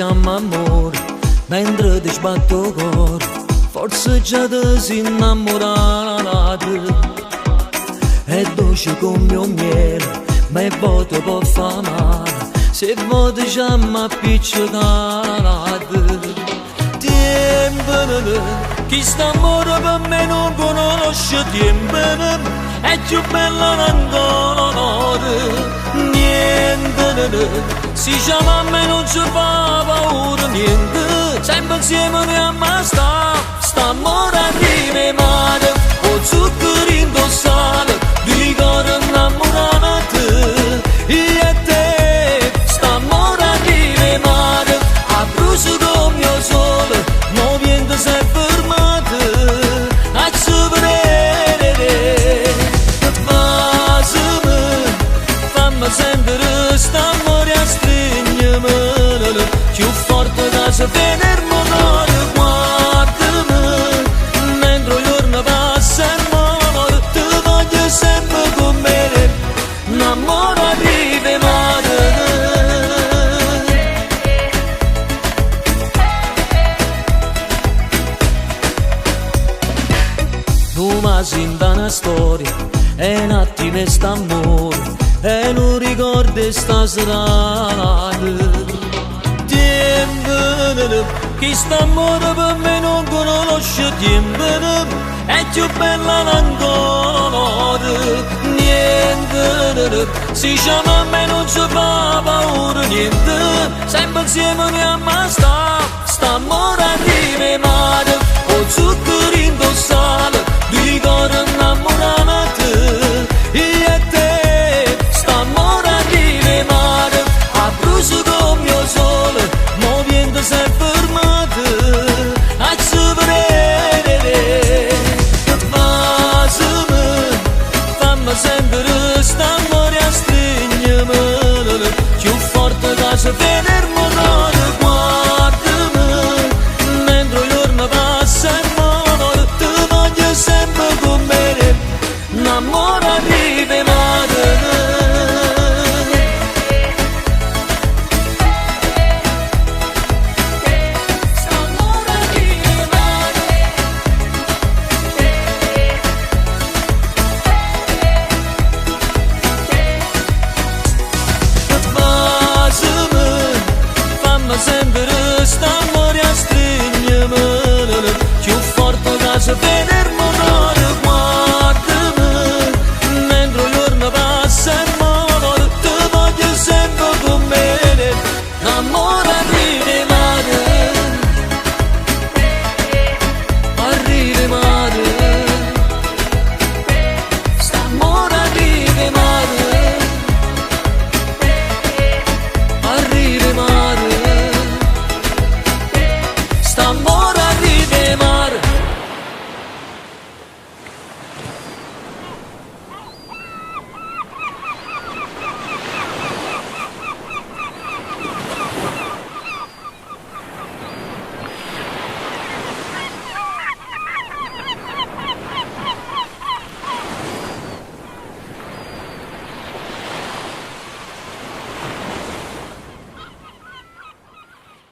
chiama amore, mentre ti sbatto il cuore, forse già ti sei innamorato. È dolce come un miele, ma è voto può fare male, se voto già mi appiccicato. Tiempene, chi sta amore per me non conosce, tiempene, è più bella ancora. Niente, si chiama a me non ci fa paura, niente, sempre insieme ne ammazza, sta amore arriva male, o zucchero indossale, di cuore innamorato, e te, sta amore arriva male, a brucio come il sole, non viene si è fermato, a superare, fammi sentere st'amore a stringermi, più forte da se vedermi l'ore, guardami, mentre il giorno passa e muore, ti voglio sempre con me, l'amore arriva male. Tu mi senti una storia, è un attimo e st'amore, e non ricordi sta serata. Tiempene, chi sta amore per me non conosce, tiempene, è più bella ancora. Niente, si chiama a me non ci fa paura, niente, sempre insieme ne ammazza, sta amore arriva male, o zucchero indossale, di cuore innamorato, e te, sta amore arriva male, a brucio come il sole, non viene si è fermato, a superare, fammi sentere st'amore a stringermi, più forte da se vedermi l'ore, guardami, mentre il giorno passa e muore, ti voglio sempre con me, l'amore arriva male. Fammi sentire st'amore a stringermi, più forte da se